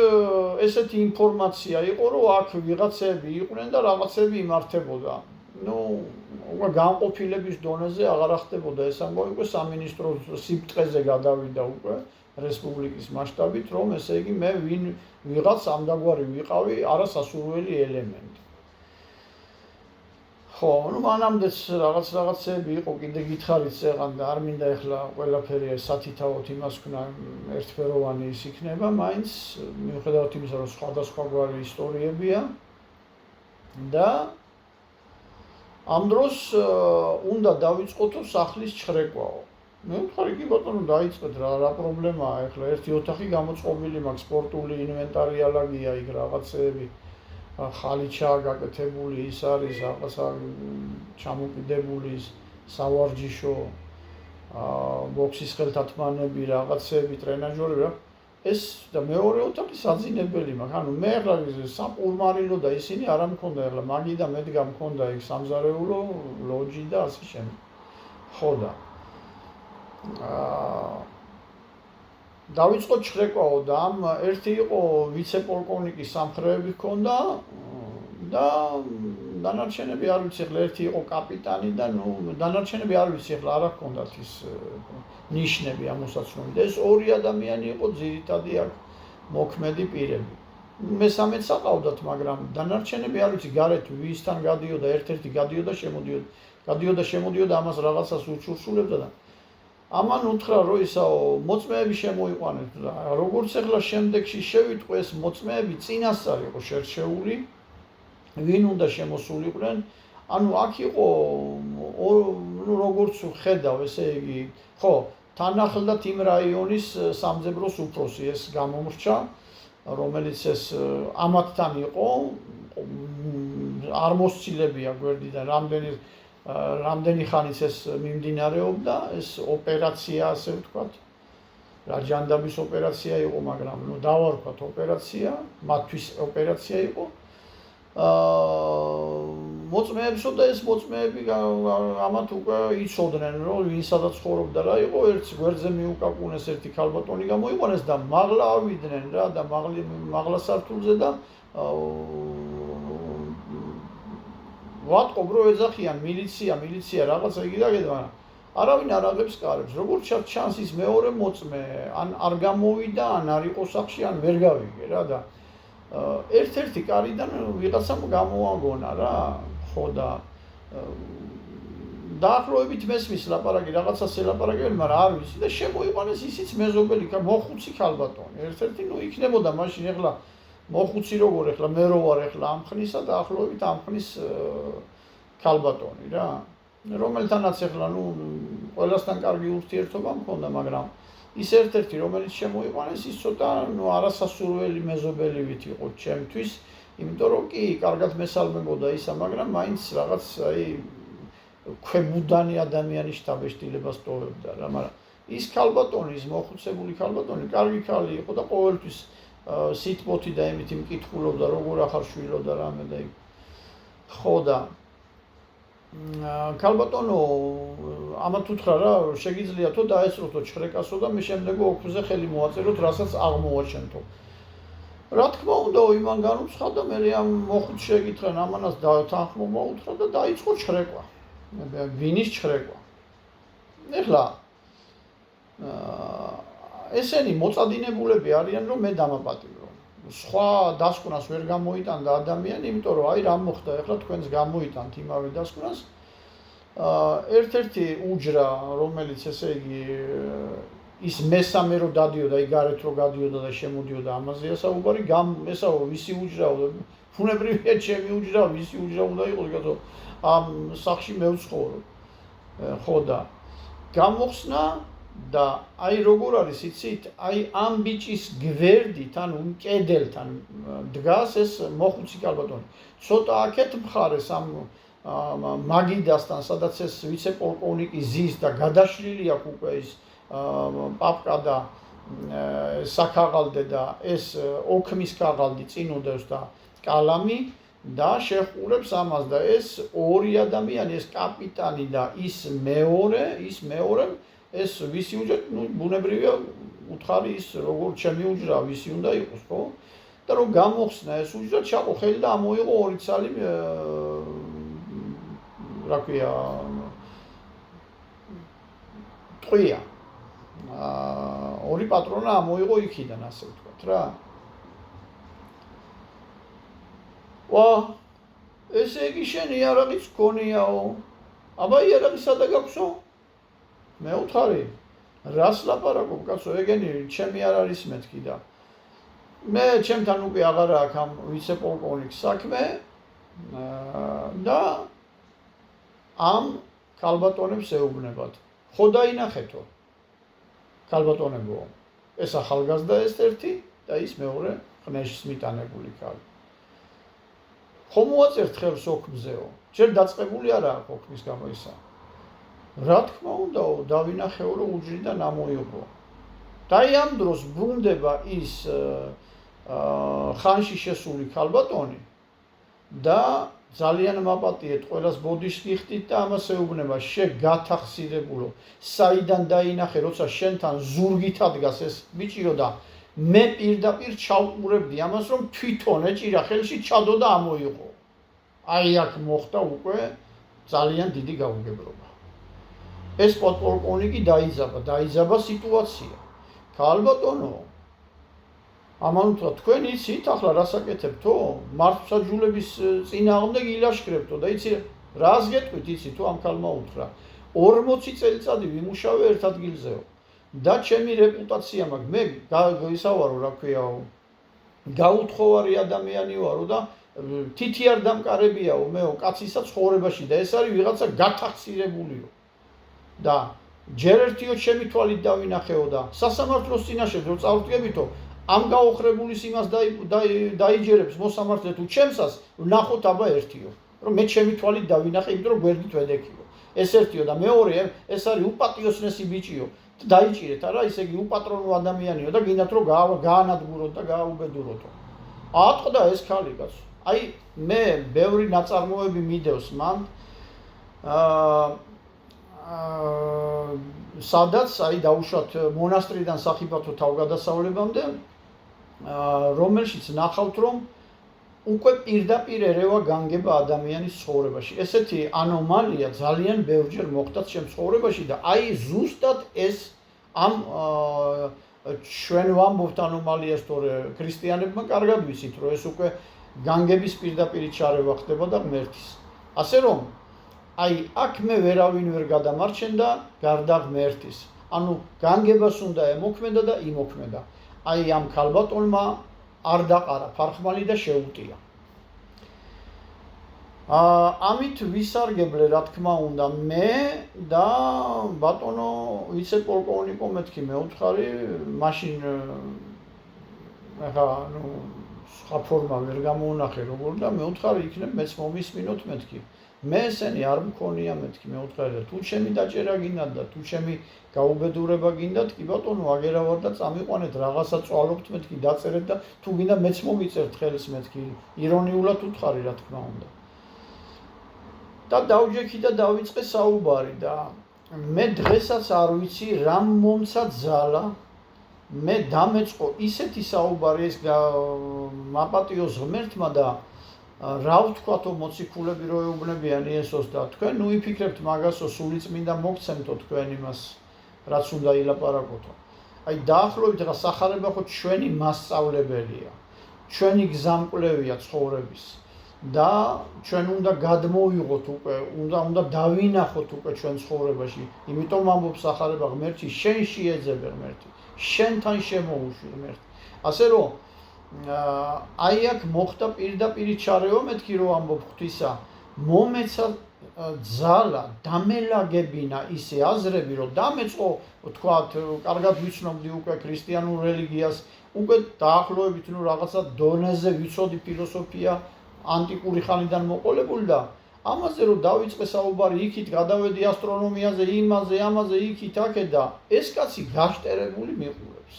ესეთი ინფორმაცია იყო რომ აქ ვიღაცები იყვნენ და რაღაცები იმართებოდა ნუ უკვე განყოფილების დონეზე აღარ ხდებოდა ეს ამბავი უკვე სამინისტროს სიბტყეზე გადავიდა უკვე რესპუბლიკის მასშტაბით რომ ესე იგი მე ვიღაც ამდაგვარი ვიყავი არასასურველი ელემენტი ხო, ნუ მანამდეც რაღაცები იყო, კიდე გითხარით წეღან და არ მინდა ეხლა ყველაფერი სათითაოდ იმას ვქნა ერთფეროვანი ის იქნება, მაინც მიუხედავად იმისა, რომ სხვადასხვაგვარი ისტორიებია და ამ დროს უნდა დავიწყოთო სახლის ჩხრეკვაო. მე ვთქვი კი ბატონო დაიწყეთ რა პრობლემაა, ეხლა ერთი ოთახი გამოწყობილი მაქვს, სპორტული ინვენტარიალაგია იქ რაღაცეები. ხალიჩაა გაკეთებული ის არის რაღაცა ჩამოკიდებული სავარჯიშო ბოქსის ხელთათმანები რაღაცები ტრენაჟორები რა ეს და მეორე ოთახი საძინებელი მაქვს ანუ მე ახლა საპულმარილო და ისინი არ მქონდა ახლა მაგი და მედგა მქონდა იქ სამზარეულო ლოჯი და ასე შემდეგ ხო და დავიწყო ჩხრეკვაო და ამ ერთი იყო ვიცე-პოლკოვნიკის სამხრევები ჰქონდა და დანარჩენები არ ვიცი ახლა ერთი იყო კაპიტანი და ნუ დანარჩენები არ ვიცი ახლა არა ჰქონდათ ის ნიშნები ამოსაცნობი და ეს ორი ადამიანი იყო ძირითადი აქ მოქმედი პირები მესამეც აყავდათ მაგრამ დანარჩენები არ ვიცი გარეთ ვისთან გადიოდა ერთ-ერთი გადიოდა შემოდიოდა ამას რაღაცას უჩურსულებდა და ამან უთხრა რომ ისაო მოწმეები შემოიყვანეთ და როგორც ახლა შემდეგში შევიტყვე ეს მოწმეები წინასწარ იყო შერჩეული ვინ უნდა შემოსულიყვნენ ანუ აქ იყო ნუ როგორც ხედავ ესე იგი ხო თანახლდათ იმ რაიონის სამძებროს უფროსი ეს გამომრჩა რომელიც ეს ამათთან იყო არ მოსცილებია გვერდიდან რამდენი ხანიც ეს მიმდინარეობდა ეს ოპერაცია ასე ვთქვათ რა ჯანდაბის ოპერაცია იყო მაგრამ ნუ დავარქვათ ოპერაცია მათთვის ოპერაცია იყო მოწმეებსო და ეს მოწმეები ამათ უკვე იცოდნენ, რომ ვინ სადაც ცხოვრობდა რა იყო, ერთ გვერდზე მიუკაკუნეს ერთი ქალბატონი გამოიყვანეს და მაღლა ავიდნენ რა და მაღლა სართულზე და ვატყობ რომ ეძახიან მილიცია რაღაცა იგი დაგედა, მაგრამ არავინ არ აღებს კარებს. როგორც ჩანს ის მეორე მოწმე ან არ გამოვიდა, ან არ იყო სახლში, ან ვერ გავიგე რა და ერთ-ერთი კარიდან ვიღაცამ გამოაგონა რა, ხო და დაახლოებით მესმის ლაპარაკი, რაღაცას ელაპარაკებენ, მაგრამ არ ვიცი და შემოიყვანეს ისიც მეზობელი, მოხუცი ქალბატონი. ერთ-ერთი იქნებოდა მაშინ ეხლა მოხუცი როგორ ეხლა მე რო ვარ ეხლა ამ ხნისა დაახლოებით ამ ხნის ქალბატონი რა. რომელთანაც ეხლა ყველასთან კარგი ურთიერთობა მქონდა, მაგრამ ის ერთ-ერთი რომელიც შემოიყვანეს ის ცოტა არასასურველი მეზობელივით იყო ჩემთვის, იმიტომ რომ კი კარგად მესალმებოდა ისა, მაგრამ მაინც რაღაც აი ქვემუდანი ადამიანის შთაბეჭდილებას ტოვებდა რა, მაგრამ ის ქალბატონი, ის მოხუცებული ქალბატონი კარგი ქალი იყო და ყოველთვის სიტყოთი და იმით იმკითხულობდა როგორ ახარ შვილო და რამე და ხო და ქალბატონო ამათ უთხრა რა შეგიძლიათო დაესწროთო ჩხრეკასო და მე შემდეგო ოქმზე ხელი მოაწეროთ რასაც აღმოვაჩენთო. რა თქმა უნდა იმან განუცხადა და მე ამ მოხუცს შეკითხენ ამანას თანხმობა უთხრა და დაიწყო ჩხრეკვა. ვინის ჩხრეკვა. ეხლა ესენი მოწადინებულები არიან რომ მე დამაპატიმრო. სხვა დასკვნას ვერ გამოიტანდა ადამიანი, იმიტომ რომ აი რა მოხდა, ეხლა თქვენს გამოიტანთ იმავე დასკვნას. ერთ-ერთი უჯრა, რომელიც ესე იგი ის მესამე რო დადიოდა, აი გარეთ რო გადიოდა და შემოდიოდა ამაზეა საუბარი, ესა ვისი უჯრაო, ფუნებრივია ჩემი უჯრა, ვისი უჯრა უნდა იყოს, გასო ამ სახში მე ვცხოვრო. ხო და გამოხსნა და აი როგორ არის იცით, აი ამ ბიჭის გვერდით, ანუ კედელთან დგას ეს მოხუცი ქალბატონი. ცოტა აქეთ მხარეს ამ მაგიდასთან, სადაც ეს ვიცე-პოლკოვნიკი ზის და გადაშლილი აქვს უკვე ის პაპკა და საქაღალდე და ეს ოქმის ქაღალდი წინ უდევს და კალამი და შეხურებს ამას და ეს ორი ადამიანი, ეს კაპიტანი და ის მეორე ეს ვისი უჯრა, ბუნებრივია უთხარი ის როგორ ჩემი უჯრა, ვისი უნდა იყოს, ხო? და რომ გამოხსნა ეს უჯრა, ჩაყო ხელი და ამოიღო ორი ცალი რა ქვია ტყვია. ორი პატრონა ამოიღო იქიდან, ასე ვთქვათ რა. ვა, ესე იგი შენ იარაღიც გქონიაო. აბა იარაღი სადა გაქვსო? მე უთხარი, რას ლაპარაკობ კაცო, ეგენი ჩემი არ არის მეთქი და მე ჩემთან უკვე აღარ აქვს ამ ვიცე-პოლკოვნიკს საქმე და ამ ქალბატონებს ეუბნებათ. ხო დაინახეთო ქალბატონებო, ეს ახალგაზრდა ეს ერთი და ის მეორე ყნეშს მიტანებული ქალი. ხო მოაწერთ ხელს ოქმზეო, ჯერ დაწყებული არა აქვს ოქმის გამო ისა. რა თქმა უნდა, დავინახეო რომ უჯრიდან ამოიღო. და აი ამ დროს ბრუნდება ის ხანში შესული ქალბატონი და ძალიან მაპატიეთ, ყველას ბოდიშს გიხდით და ამას ეუბნება, შეგათახსირებულო, საიდან დაინახე, როცა შენთან ზურგით ადგას ეს ბიჭიო და მე პირდაპირ ჩავყურებდი ამას, რომ თვითონ ეჭირა ხელში ჩადო და ამოიღო. აი აქ მოხდა უკვე ძალიან დიდი გაუგებრობა. ეს პოლკოვნიკი დაიძაბა სიტუაცია. ქალბატონო, ამან უთხრა, თქვენ იცით ახლა რას აკეთებთო? მართლმსაჯულების წინააღმდეგ ილაშქრებთო და იცი რას გეტყვით, იცი თუ ამ ქალმა უთხრა. 40 წელიწადი ვიმუშავე ერთ ადგილზეო და ჩემი რეპუტაცია მაქვს. მე ისავარო, რა ქვია, გაუთხოვარი ადამიანი ვარო და თითი არ დამკარებიაო მეო კაცისა ცხოვრებაში და ეს არის ვიღაცა გათახსირებულიო. და ჯერ ერთიო ჩემი თვალით დავინახეო და სასამართლოს წინაშე რო წავდგებითო, ამ გაოხრებულის იმას დაიჯერებს მოსამართლე თუ ჩემსას, ვნახოთ აბა ერთიო, რომ მე ჩემი თვალით დავინახე, იმიტომ რომ გვერდით ვედექიო. ეს ერთიო და მეორე, ეს არის უპატიოსნესი ბიჭიო. დაიჭირეთ არა, ისე იგი უპატრონო ადამიანიო და გინდათ რომ გაანადგუროთ და გააუბედუროთო. ატყდა ეს ქალი კაცო. აი მე ბევრი ნაწარმოები მიდევს მან სადაც აი დაუშვათ მონასტრიდან სახიფათო თავგადასავლებამდე რომელშიც ნახავთ რომ უკვე პირდაპირ ერევა განგება ადამიანის ცხოვრებაში. ესეთი ანომალია ძალიან ბევრჯერ მოხდა ჩემს ცხოვრებაში და აი ზუსტად ეს ამ ჩვენ ვამბობთ ანომალიას, თორე ქრისტიანებმა კარგად ვიცით, რომ ეს უკვე განგების პირდაპირ ჩარევა ხდება და ღმერთის. ასე რომ აი აქ მე ვერავინ ვერ გადამარჩენდა გარდა ღმერთის. ანუ განგებას უნდა ემოქმედა და იმოქმედა. აი ამ ქალბატონმა არ დაყარა ფარხმალი და შეუტია. ამით ვისარგებლე რა თქმა უნდა მე და ბატონო ვიცე-პოლკოვნიკო მეთქი მეუთხარი მაშინ ახლა ნუ სხვა ფორმა ვერ გამოუნახე როგორ და მეუთხარი იქნებ მეც მომისმინოთ მეთქი. მე ესენი არ მქონია მეთქი მეუთხარი და თუ ჩემი დაჭერა გინდათ და თუ ჩემი გაუბედურება გინდათ კი ბატონო აგერავარ და წამიყვანეთ რაღაცა წვალობთ მეთქი დაწერეთ და თუ გინდა მეც მომიწერთ ხელს მეთქი ირონიულად უთხარი რა თქმა უნდა. და დავჯექი და დავიწყე საუბარი და მე დღესაც არ ვიცი რა მომცა ძალა მე დამეწყო ისეთი საუბარი ეს მაპატიოს ღმერთმა და რა ვთქვათო მოციქულები რო ეუბნებიან იესოს და თქვენ ნუ იფიქრებთ მაგასო სულიწმინდა მოგცემთო თქვენ იმას რაც უნდა ილაპარაკოთო. აი დაახლოებით რა სახარება ხო ჩვენი მასწავლებელია, ჩვენი გზამკვლევია ცხოვრების და ჩვენ უნდა გადმოვიღოთ უკვე, უნდა დავინახოთ უკვე ჩვენ ცხოვრებაში. იმიტომ ამბობ სახარება ღმერთი, შენ შეეძებე ღმერთი, შენთან შემოუშვი ღმერთი. ასე რომ აი აქ მოხდა პირდაპირ ჩარევა მეთქი რომ ამბობ ღვთისა, მომეცა ძალა დამელაგებინა ისე აზრები რომ დამეწყო თქვათ კარგად ვიცნობდი უკვე ქრისტიანულ რელიგიას, უკვე დაახლოებით ნუ რაღაცა დონეზე ვიცოდი ფილოსოფია ანტიკური ხანიდან მოყოლებული და ამაზე რომ დავიწყე საუბარი იქით გადავედი ასტრონომიაზე, იმაზე, ამაზე, იქით, აქეთ და ეს კაცი გაშტერებული მიყურებს.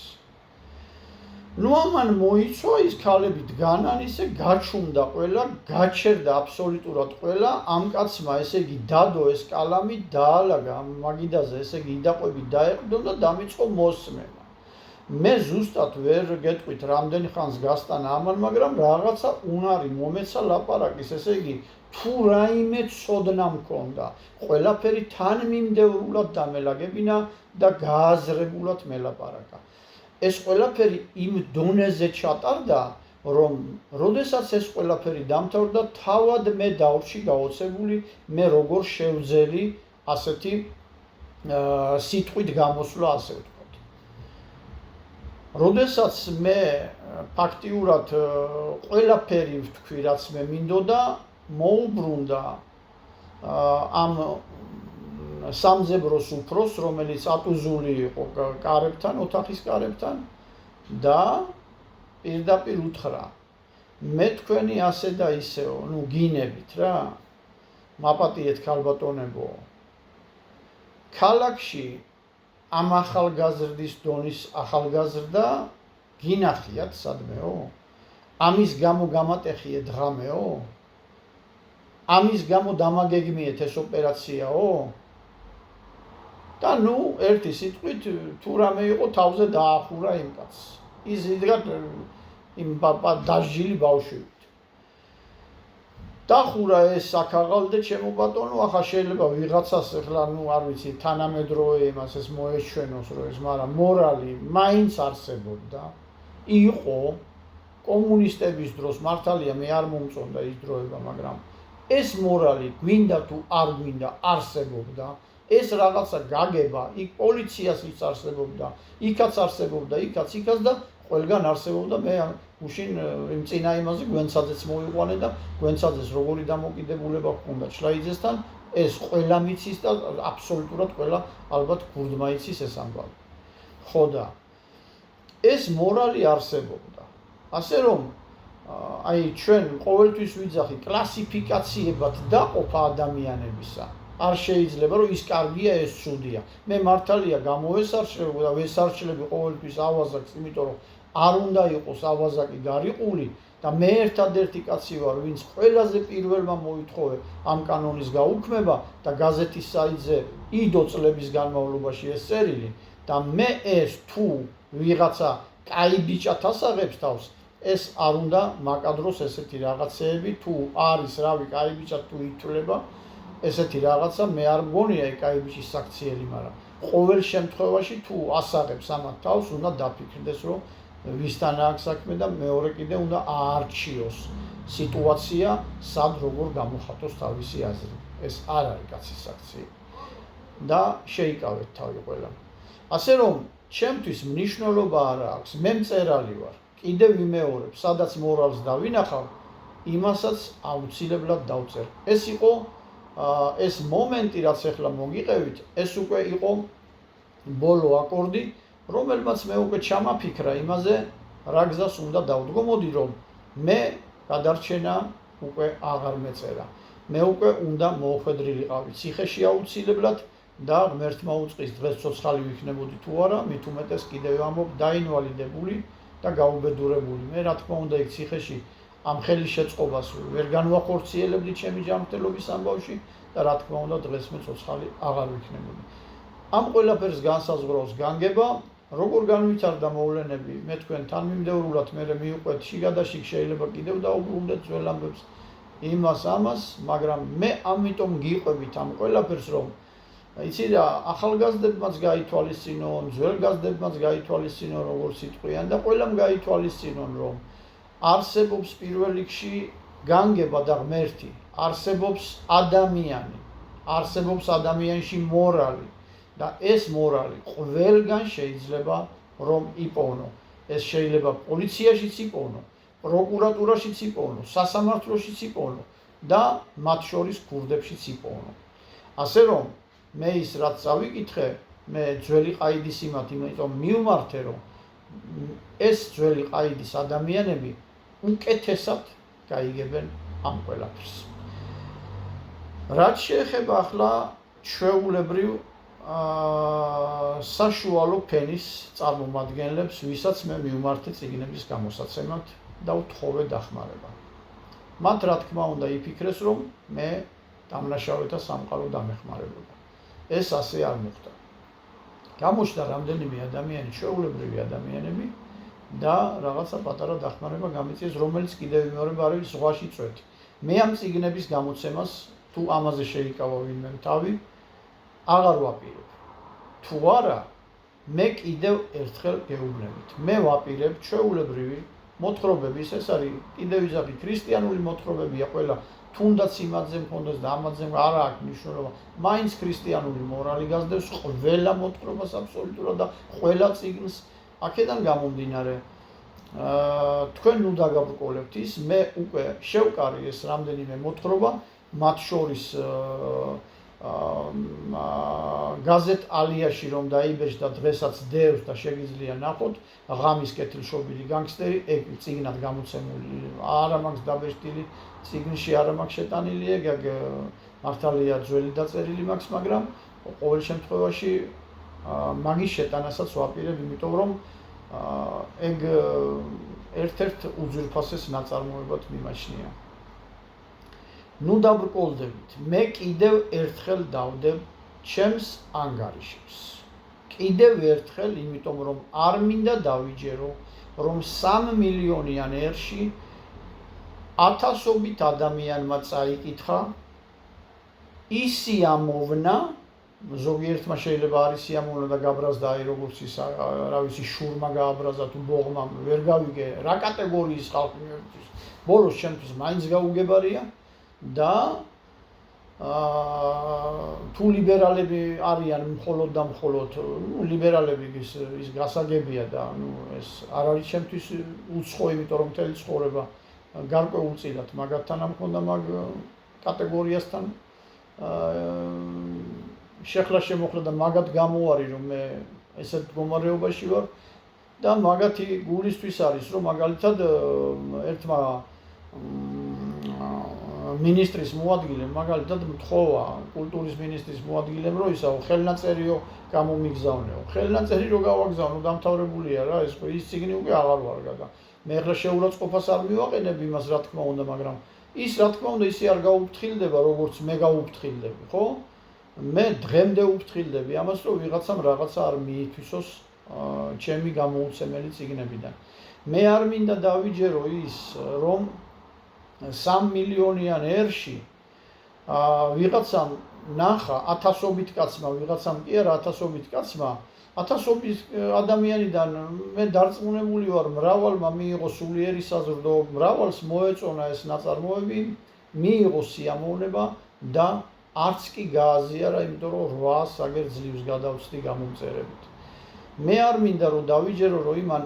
ნუ ამან მოიცვა ის ქალები დგანან ისე გაჩუმდა ყველა, გაჩერდა აბსოლუტურად ყველა, ამ კაცმა ესე იგი დადო ეს კალამი, დაალაგა მაგიდაზე, ესე იგი იდაყვები დაეყდო და დამიწყო მოსმენა. მე ზუსტად ვერ გეტყვით რამდენი ხანს გასტანა ამან, მაგრამ რაღაცა უნარი მომეცა ლაპარაკის, ესე იგი თუ რაიმე ცოდნა მქონდა, ყველაფერი თანმიმდევრულად დამელაგებინა და გააზრებულად მელაპარაკა. ეს ყველაფერი იმ დონეზე ჩატარდა, რომ როდესაც ეს ყველაფერი დამთავრდა, თავად მე დავრჩი გაოცებული, მე როგორ შევძელი ასეთი სიტყვით გამოსვლა, ასე ვთქვათ. როდესაც მე ფაქტიურად ყველაფერი ვთქვი, რაც მე მინდოდა, მოუბრუნდა ამ სამძებროს უფროს, რომელიც ატუზული იყო კარებთან, ოთახის კარებთან და პირდაპირ უთხრა, მე თქვენი ასე და ისეო, ნუ გინებით რა, მაპატიეთ ქალბატონებო. ქალაქში ამ ახალგაზრდის დონის ახალგაზრდა გინახიათ სადმეო? ამის გამო გამატეხიეთ ღამეო? ამის გამო დამაგეგმიეთ ეს ოპერაციაო? და ნუ ერთი სიტყვით თუ რამე იყო თავზე დაახურა იმ კაცს. ის იდგათ იმ დაჟილი ბავშვით. დახურა ეს აქაღალდე ჩემო ბატონო, ახლა შეიძლება ვიღაცას ახლა ნუ არ ვიცი თანამედროვე იმას ეს მოეჩვენოს რომ ეს, მაგრამ მორალი მაინც არსებობდა. იყო კომუნისტების დროს მართალია მე არ მომწონდა ის დროება, მაგრამ ეს მორალი გვინდა თუ არ გვინდა არსებობდა. ეს რაღაცა გაგება, იქ პოლიციასაც არსებობდა, იქაც არსებობდა, იქაც და ყველგან არსებობდა. მე უშინ იმ წინა იმაზე გვენცაძეც მოიყვანე და გვენცაძეს როგორი დამოკიდებულება ჰქონდა ჩლაიძესთან, ეს ყველა მიცის და აბსოლუტურად ყველა ალბათ ქურდმა იცის ეს ამბავი. ხო და ეს მორალი არსებობდა. ასე რომ აი ჩვენ ყოველთვის ვიძახი კლასიფიკაციებად დაყოფა ადამიანებისა. არ შეიძლება რომ ის კარგია, ეს ცუდია. მე მართალია გამოვესარჩლებ და ვესარჩლები ყოველთვის ავაზაკს, იმიტომ რომ არ უნდა იყოს ავაზაკი გარიყული და მე ერთადერთი კაცი ვარ, ვინც ყველაზე პირველმა მოითხოვე ამ კანონის გაუქმება და გაზეთის საიტზე იდო წლების განმავლობაში ეს წერილი და მე ეს თუ ვიღაცა კაი ბიჭად ასაღებს თავს, ეს არ უნდა მაკადროს ესეთი რაღაცეები, თუ არის რავი კაი ბიჭად თუ ითვლება ესეთი რაღაცა, მე არ მგონია კაი ბიჭის საქციელი, მაგრამ ყოველ შემთხვევაში თუ ასაღებს ამათ თავს, უნდა დაფიქრდეს, რომ ვისთან აქვს საქმე და მეორე კიდე უნდა აარჩიოს სიტუაცია, სად როგორ გამოხატოს თავისი აზრი. ეს არ არის კაცის საქციელი და შეიკავეთ თავი ყველა. ასე რომ ჩემთვის მნიშვნელობა არ აქვს, მე მწერალი ვარ, კიდევ ვიმეორებ, სადაც მორალს დავინახავ, იმასაც აუცილებლად დავწერ. ეს იყო ეს მომენტი, რაც ახლა მოგიყევით, ეს უკვე იყო ბოლო აკორდი, რომელმაც მე უკვე ჩამაფიქრა იმაზე, რა გზას უნდა დავდგო, მოდი რომ მე გადარჩენა უკვე აღარ მეწერა. მე უკვე უნდა მოუხვედრილიყავი ციხეში აუცილებლად და ღმერთმა უწყის დღეს ცოცხალი ვიქნებოდი თუ არა, მით უმეტეს კიდევ ამბობ დაინვალიდებული და გაუბედურებული. მე რა თქმა უნდა იქ ციხეში ამ ხელის შეწყობას ვერ განვახორციელებდი ჩემი ჯანმრთელობის ამბავში და რა თქმა უნდა დღეს მე ცოცხალი აღარ ვიქნებოდი. ამ ყველაფერს განსაზღვრავს განგება, როგორ განვითარდა მოვლენები, მე თქვენ თანმიმდევრულად მე მივყვეთ შიგადაშიგ, შეიძლება კიდევ დაუბრუნდეთ ძველ ამბებს იმას ამას, მაგრამ მე ამიტომ გიყვებით ამ ყველაფერს, რომ იცი რა, ახალგაზრდებმაც გაითვალისწინონ, ძველგაზრდებმაც გაითვალისწინონ, როგორც სიტყვიან და ყველამ გაითვალისწინონ, რომ არსებობს პირველ რიგში განგება და ღმერთი, არსებობს ადამიანი, არსებობს ადამიანში მორალი და ეს მორალი ყველგან შეიძლება რომ იპოვნო. ეს შეიძლება პოლიციაშიც იპოვნო, პროკურატურაშიც იპოვნო, სასამართლოშიც იპოვნო და მათ შორის ქურდებშიც იპოვნო. ასე რომ მე ის რაც წავიკითხე, მე ძველი ყაიდის იმათ, იმიტომ მივმართე, რომ ეს ძველი ყაიდის ადამიანები უკეთესად გაიგებენ ამ ყველაფერს. რაც შეეხება ახლა ჩვეულებრივ საშუალო ფენის წარმომადგენლებს, ვისაც მე მივმართე წიგნების გამოსაცემად და ვთხოვე დახმარება. მათ რა თქმა უნდა იფიქრეს, რომ მე დამნაშავეთა სამყარო დამეხმარებოდა. ეს ასე არ მოხდა. გამოჩნდა რამდენიმე ადამიანი, ჩვეულებრივი ადამიანები და რაღაცა პატარა დახმარება გამიწიეს, რომელიც კიდევ ვიმეორებ არის ზღვაში წვეთი. მე ამ წიგნების გამოცემას თუ ამაზე შეიკავა ვინმე თავი, აღარ ვაპირებ. თუ არა, მე კიდევ ერთხელ გეუბნებით. მე ვაპირებ ჩვეულებრივი მოთხრობების, ეს არის კიდევ ვიზახი ქრისტიანული მოთხრობებია ყველა, თუნდაც იმადზე მქონდეს და ამადზე არა აქვს მნიშვნელობა. მაინც ქრისტიანული მორალი გასდევს ყველა მოთხრობას აბსოლუტურად და ყველა წიგნს. აქედან გამომდინარე, თქვენ ნუ დაგაბრკოლებთ ის, მე უკვე შევკარი ეს რამდენიმე მოთხრობა, მათ შორის გაზეთ ალიაში რომ დაიბეჭდა და დღესაც დევს და შეგიძლია ნახოთ, ღამის კეთილშობილი განგსტერი, ეგ წიგნად გამოცემული, არა მაქვს დაბეჭდილი, წიგნში არა მაქვს შეტანილი, ეგ მართალია ძველი დაწერილი მაქვს, მაგრამ ყოველ შემთხვევაში მაგის შეტანასაც ვაპირებ, იმიტომ რომ ეგ ერთ-ერთ უძვირფასეს ნაწარმოებად მიმაჩნია. ნუ დაბრკოლდებით, მე კიდევ ერთხელ დავდებ ჩემს ანგარიშებს. კიდევ ერთხელ, იმიტომ რომ არ მინდა დავიჯერო, რომ 3 მილიონიან ერში ათასობით ადამიანმა წაიკითხა, ისი ამოვნა, ზოგიერთმა შეიძლება არის სიამოვნა და გაბრაზდა აი როგორც ის რა ვიცი შურმა გააბრაზა თუ ბოღმა ვერ გავიგე რა კატეგორიის ხალხი მეთვის ბოლოს ჩემთვის მაინც გაუგებარია და თუ ლიბერალები არიან მხოლოდ და მხოლოდ ლიბერალები ის გასაგებია და ეს არ არის ჩემთვის უცხო, იმიტომ რომ მთელი ცხოვრება გარკვეულწილად მაგათთან არ მქონდა მაგ კატეგორიასთან შეხლა შემოხლა და მაგათ გამოვარი რომ მე ესეთ მდგომარეობაში ვარ და მაგათი გულისთვის არის რომ მაგალითად ერთმა მინისტრის მოადგილემ, მაგალითად მთხოვა კულტურის მინისტრის მოადგილემ, რომ ისაო ხელნაწერიო გამომიგზავნეო. ხელნაწერი რო გავაგზავნო, დამთავრებულია რა, ეს ის ციგნი უკვე აღარ ვარგა და მე ახლა შეურაცხყოფას არ მივაყენებ იმას, რა თქმა უნდა, მაგრამ ის რა თქმა უნდა ისე არ გაუფრთხილდება, როგორც მე გავუფრთხილდები, ხო? მე დღემდე უფრთხილდები ამას, რომ ვიღაცამ რაღაცა არ მიითვისოს ჩემი გამოუცემელი ციგნებიდან. მე არ მინდა დავიჯერო ის, რომ 3 მილიონიან ერში ვიღაცამ ნახა 1000-ობით კაცმა, ვიღაცამ კი არა 1000-ობით კაცმა, 1000-ობით ადამიანიდან მე დარწმუნებული ვარ, მრავალმა მიიღო სულიერი საზრდო, მრავალს მოეწონა ეს ნაწარმოები, მიიღო სიამოვნება და არც კი გააზიარა, იმიტომ რომ 800 აგერ ძლივს გადავწდი გამომწერებით. მე არ მინდა რომ დავიჯერო, რომ იმან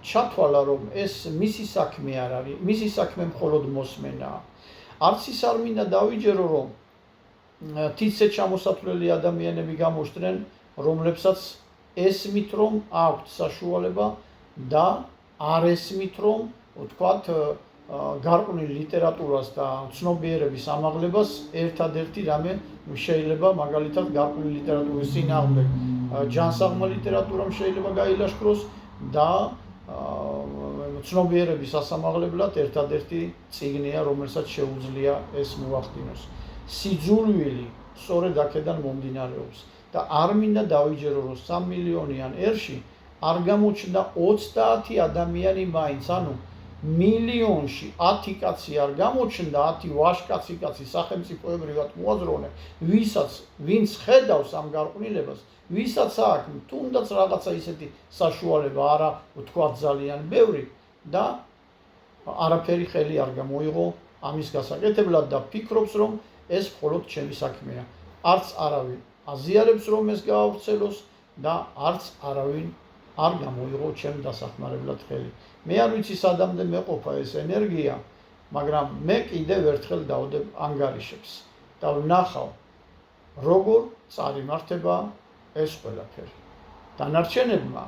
ჩათვალა, რომ ეს მისი საქმე არ არის, მისი საქმე მხოლოდ მოსმენაა. არც ის არ მინდა დავიჯერო, რომ თითცე ჩამოსათვლელი ადამიანები გამოჩნდნენ, რომლებსაც ესმით, რომ აქვთ საშუალება და არ ესმით, რომ ვთქვათ, გარყვნილ ლიტერატურას და ცნობიერების ამაღლებას ერთადერთი რამე შეიძლება მაგალითად გარყვნილ ლიტერატურის წინააღმდეგ ჯანსაღმა ლიტერატურამ შეიძლება გაილაშქროს და ცნობიერების ასამაღლებლად ერთადერთი წიგნია, რომელსაც შეუძლია ეს მოახდინოს. სიძულვილი სწორედ აქედან მომდინარეობს და არ მინდა დავიჯერო, რომ 3 მილიონიან ერში არ გამოჩნდა 30 ადამიანი მაინც, ანუ მილიონში 10 კაცი არ გამოჩნდა, 10 ვაჟკაცი სახელმწიფოებრივად მოაზროვნე, ვინც ხედავს ამ გარყვნილებას, ვისაც აქვს თუნდაც რაღაცა ისეთი საშუალება, არა ვთქვათ ძალიან ბევრი და არაფერი ხელი არ გამოიღო ამის გასაკეთებლად და ფიქრობს, რომ ეს მხოლოდ ჩემი საქმეა. არც არავინ აზიარებს, რომ ეს გაავრცელოს და არც არავინ არ გამოიღო ჩემ დასახმარებლად ხელი. მე არ ვიცი სადამდე მეყოფა ეს ენერგია, მაგრამ მე კიდევ ერთხელ დავდებ ანგარიშებს და ვნახავ, როგორ წარიმართება ეს ყველაფერი. დანარჩენებმა,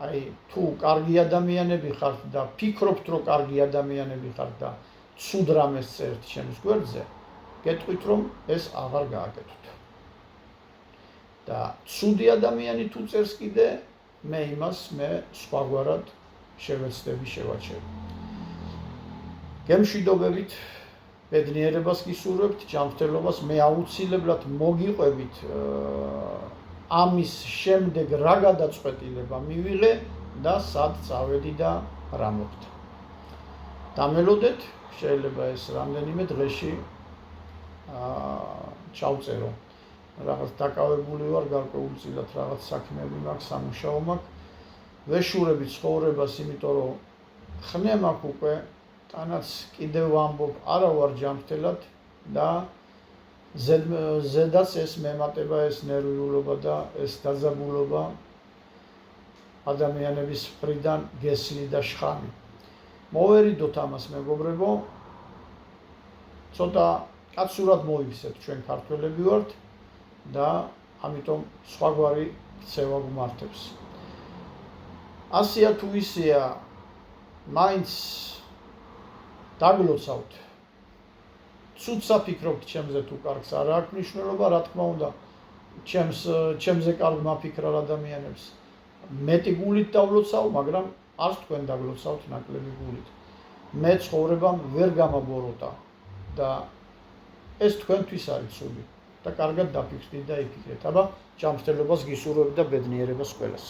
აი, თუ კარგი ადამიანები ხართ და ფიქრობთ, რომ კარგი ადამიანები ხართ და ცუდ რამეს წერთ ჩემს გვერდზე, გეტყვით, რომ ეს აღარ გააკეთოთ. და ცუდი ადამიანი თუ წერს კიდე, მე იმას სხვაგვარად შევეცდები, შევაჩერებ. გემშვიდობებით, ბედნიერებას გისურვებთ, ჯანმრთელობას, მე აუცილებლად მოგიყვებით ამის შემდეგ რა გადაწყვეტილება მივიღე და სად წავედი და რა მოხდა. დამელოდეთ, შეიძლება ეს რამდენიმე დღეში ჩავწერო. რაღაც დაკავებული ვარ გარკვეულწილად, რაღაც საქმეები მაქვს, სამუშაო მაქვს. ვეშურებით ცხოვრებას, იმიტომ რომ ხნე მაქვს უკვე, თანაც კიდევ ვამბობ, არა ვარ ჯანმრთელად და ზედაც ეს მემატება, ეს ნერვიულობა და ეს დაძაბულობა ადამიანების მხრიდან გესლი და შხამი. მოვერიდოთ ამას, მეგობრებო, ცოტა კაცურად მოიქცეთ, ჩვენ ქართველები ვართ და ამიტომ სხვაგვარი ქცევა გვმართებს. ასეა თუ ისეა, მაინც დაგლოცავთ. ცუდ საფიქრობთ ჩემზე თუ კარგს არ აქვს მნიშვნელობა, რა თქმა უნდა, ჩემზე კარგ მაფიქრალ ადამიანებს მეტი გულით დავლოცავ, მაგრამ არც თქვენ დაგლოცავთ ნაკლები გულით. მე ცხოვრებამ ვერ გამაბოროტა და ეს თქვენთვის არის ცუდი და კარგად დაფიქრდით და იფიქრეთ. აბა, ჯანმრთელობას გისურვებთ და ბედნიერებას ყველას.